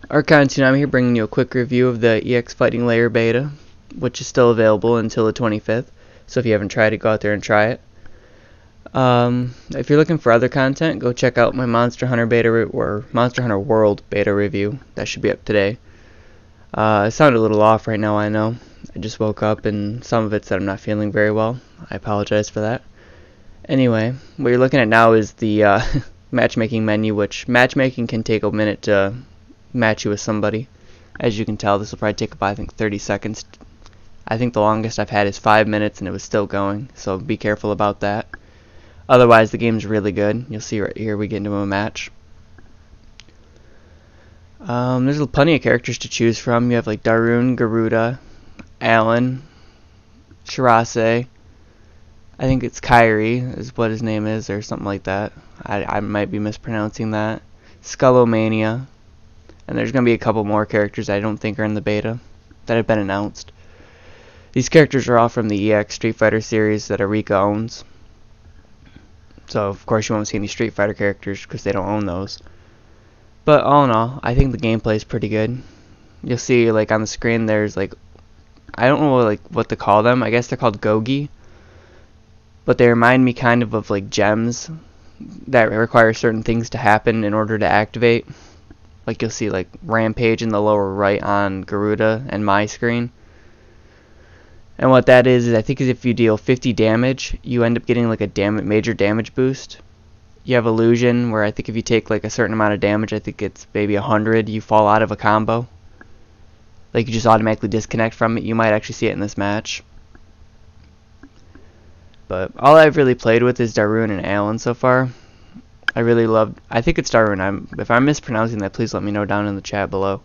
Archon2, I'm here bringing you a quick review of the EX Fighting Layer beta, which is still available until the 25th, so if you haven't tried it, go out there and try it. If you're looking for other content, go check out my Monster Hunter beta or Monster Hunter World beta review. That should be up today. I sound a little off right now, I know. I just woke up and some of it said I'm not feeling very well. I apologize for that. Anyway, what you're looking at now is the matchmaking menu, which matchmaking can take a minute to match you with somebody. As you can tell, this will probably take about, I think, 30 seconds. I think the longest I've had is 5 minutes and it was still going, so be careful about that. Otherwise, the game's really good. You'll see right here we get into a match. There's plenty of characters to choose from. You have like Darun, Garuda, Alan, Shirase. I think it's Kyrie is what his name is, or something like that. I might be mispronouncing that. Skullomania. And there's going to be a couple more characters I don't think are in the beta that have been announced. These characters are all from the EX Street Fighter series that Arika owns. So, of course, you won't see any Street Fighter characters because they don't own those. But, all in all, I think the gameplay is pretty good. You'll see, like, on the screen, there's, like, I don't know, like, what to call them. I guess they're called Gogi. But they remind me kind of like, gems that require certain things to happen in order to activate. Like, you'll see, like, Rampage in the lower right on Garuda and my screen. And what that is I think if you deal 50 damage, you end up getting like a major damage boost. You have Illusion, where I think if you take like a certain amount of damage, I think it's maybe 100, you fall out of a combo. Like, you just automatically disconnect from it. You might actually see it in this match. But all I've really played with is Darun and Alan so far. I really loved, I think it's Darun. If I'm mispronouncing that, please let me know down in the chat below.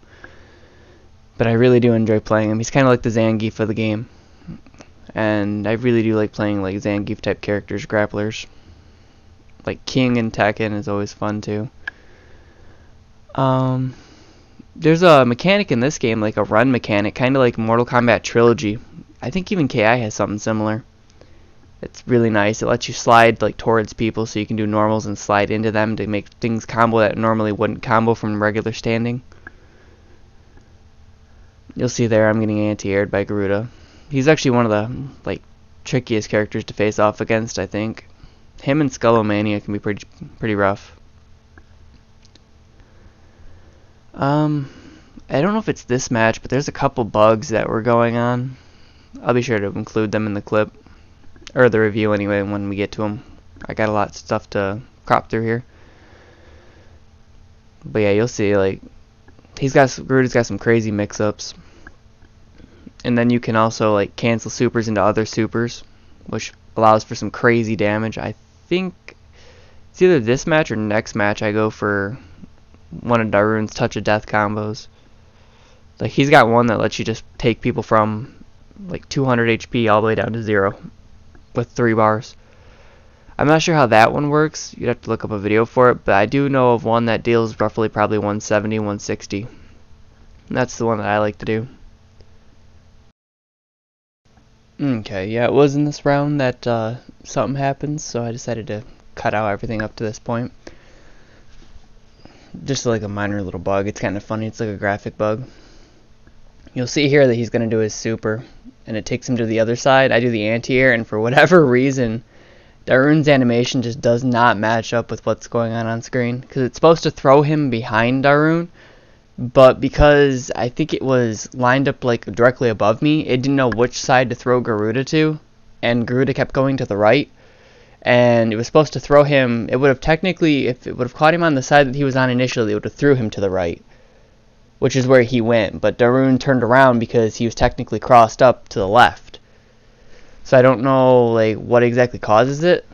But I really do enjoy playing him. He's kind of like the Zangief of the game. And I really do like playing like Zangief type characters, grapplers. Like King and Tekken is always fun too. There's a mechanic in this game, like a run mechanic, kind of like Mortal Kombat Trilogy. I think even KI has something similar. It's really nice. It lets you slide like towards people so you can do normals and slide into them to make things combo that normally wouldn't combo from regular standing. You'll see there I'm getting anti-aired by Garuda. He's actually one of the like trickiest characters to face off against, I think. Him and Skullomania can be pretty rough. I don't know if it's this match, but there's a couple bugs that were going on. I'll be sure to include them in the clip. Or the review anyway when we get to them. I got a lot of stuff to crop through here. But yeah, you'll see like Garuda's got some crazy mix-ups. And then you can also like cancel supers into other supers, which allows for some crazy damage. I think it's either this match or next match I go for one of Darun's Touch of Death combos. Like, he's got one that lets you just take people from like 200 HP all the way down to 0 with 3 bars. I'm not sure how that one works. You'd have to look up a video for it, but I do know of one that deals roughly probably 170, 160. And that's the one that I like to do. Okay, yeah, it was in this round that something happened, so I decided to cut out everything up to this point. Just like a minor little bug. It's kind of funny. It's like a graphic bug. You'll see here that he's going to do his super, and it takes him to the other side. I do the anti-air, and for whatever reason, Darun's animation just does not match up with what's going on screen. Because it's supposed to throw him behind Darun, but because I think it was lined up like directly above me, it didn't know which side to throw Garuda to, and Garuda kept going to the right. And it was supposed to throw him, it would have technically, if it would have caught him on the side that he was on initially, it would have threw him to the right, which is where he went. But Darun turned around because he was technically crossed up to the left. So I don't know like what exactly causes it.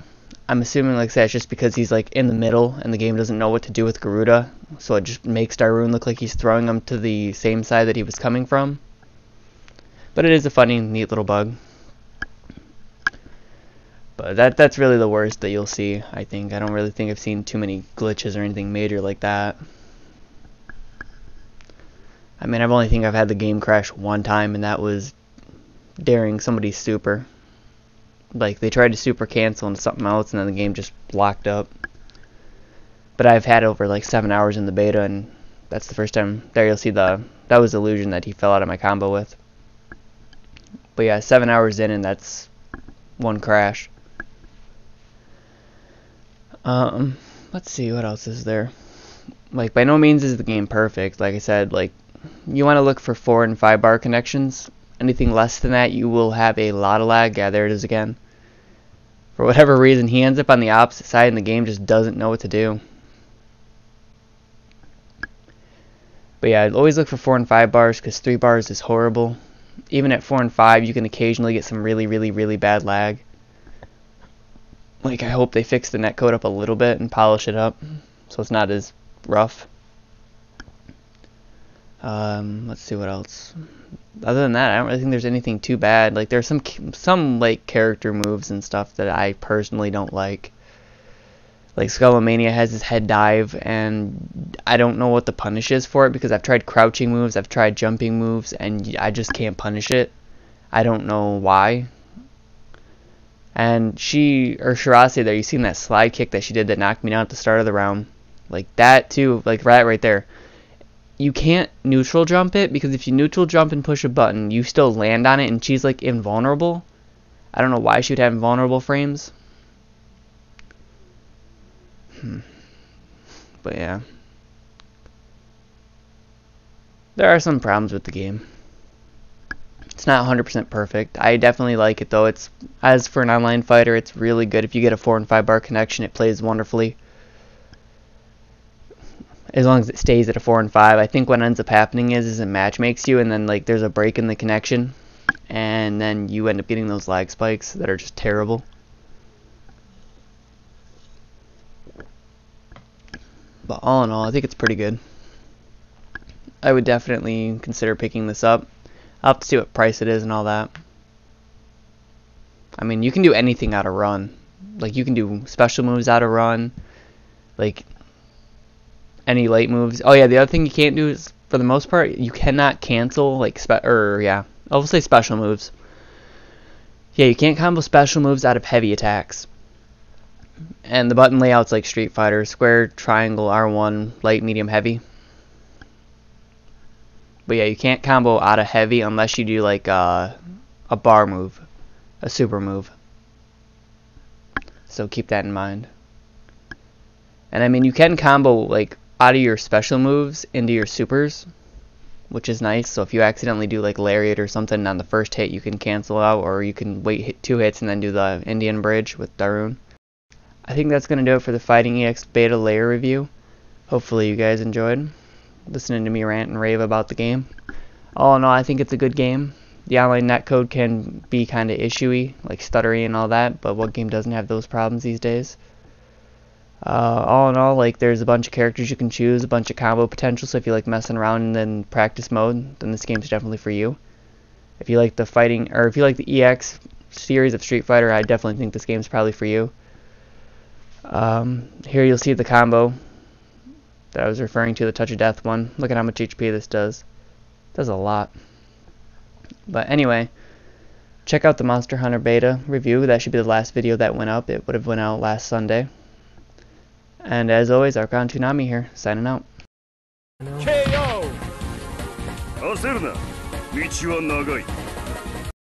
I'm assuming, like I said, it's just because he's like in the middle and the game doesn't know what to do with Garuda, so it just makes Darun look like he's throwing him to the same side that he was coming from. But it is a funny, neat little bug. But that's really the worst that you'll see, I think. I don't really think I've seen too many glitches or anything major like that. I mean, I've had the game crash one time, and that was during somebody's super. Like, they tried to super cancel into something else, and then the game just locked up. But I've had over like 7 hours in the beta, and That's the first time. There you'll see that was illusion that he fell out of my combo with. But yeah, 7 hours in and that's one crash. Let's see, what else is there? Like, by no means is the game perfect. Like I said, like, you want to look for 4 and 5 bar connections. Anything less than that, you will have a lot of lag. Yeah, there it is again. For whatever reason, he ends up on the opposite side and the game just doesn't know what to do. But yeah, I'd always look for 4 and 5 bars because 3 bars is horrible. Even at 4 and 5, you can occasionally get some really, really, really bad lag. Like, I hope they fix the netcode up a little bit and polish it up so it's not as rough. Let's see what else. Other than that, I don't really think there's anything too bad. Like, there's some like character moves and stuff that I personally don't like. Like, Skullomania has his head dive, and I don't know what the punish is for it because I've tried crouching moves, I've tried jumping moves, and I just can't punish it. I don't know why. And Shirase there, you seen that slide kick that she did that knocked me down at the start of the round. Like, that too, like right there. You can't neutral jump it because if you neutral jump and push a button, you still land on it, and she's like invulnerable. I don't know why she would have invulnerable frames. But yeah, there are some problems with the game. It's not 100% perfect. I definitely like it though. It's, as for an online fighter, it's really good. If you get a 4 and 5 bar connection, it plays wonderfully. As long as it stays at a 4 and 5. I think what ends up happening is it match makes you, and then like there's a break in the connection, and then you end up getting those lag spikes that are just terrible. But all in all, I think it's pretty good. I would definitely consider picking this up. I'll have to see what price it is and all that. I mean, you can do anything out of run. Like, you can do special moves out of run. Like, any late moves. Oh yeah, the other thing you can't do is, for the most part, you cannot cancel, like, I'll say special moves. Yeah, you can't combo special moves out of heavy attacks. And the button layout's like Street Fighter: square, triangle, R1, light, medium, heavy. But yeah, you can't combo out of heavy unless you do like a bar move, a super move. So keep that in mind. And I mean, you can combo like out of your special moves into your supers, which is nice. So if you accidentally do like lariat or something on the first hit, you can cancel out, or you can hit 2 hits and then do the Indian bridge with Darun. I think that's going to do it for the Fighting EX beta layer review. Hopefully you guys enjoyed listening to me rant and rave about the game. All in all, I think it's a good game. The online netcode can be kind of issuey, like stuttery and all that, but what game doesn't have those problems these days? All in all, like, there's a bunch of characters you can choose, a bunch of combo potential, so if you like messing around in practice mode, then this game's definitely for you. If you like the fighting, or if you like the EX series of Street Fighter, I definitely think this game's probably for you. Here you'll see the combo that I was referring to, the Touch of Death one. Look at how much HP this does. It does a lot. But anyway, check out the Monster Hunter beta review. That should be the last video that went up. It would have went out last Sunday. And as always, Archon Toonami here, signing out. KO! 焦るな。道は長い。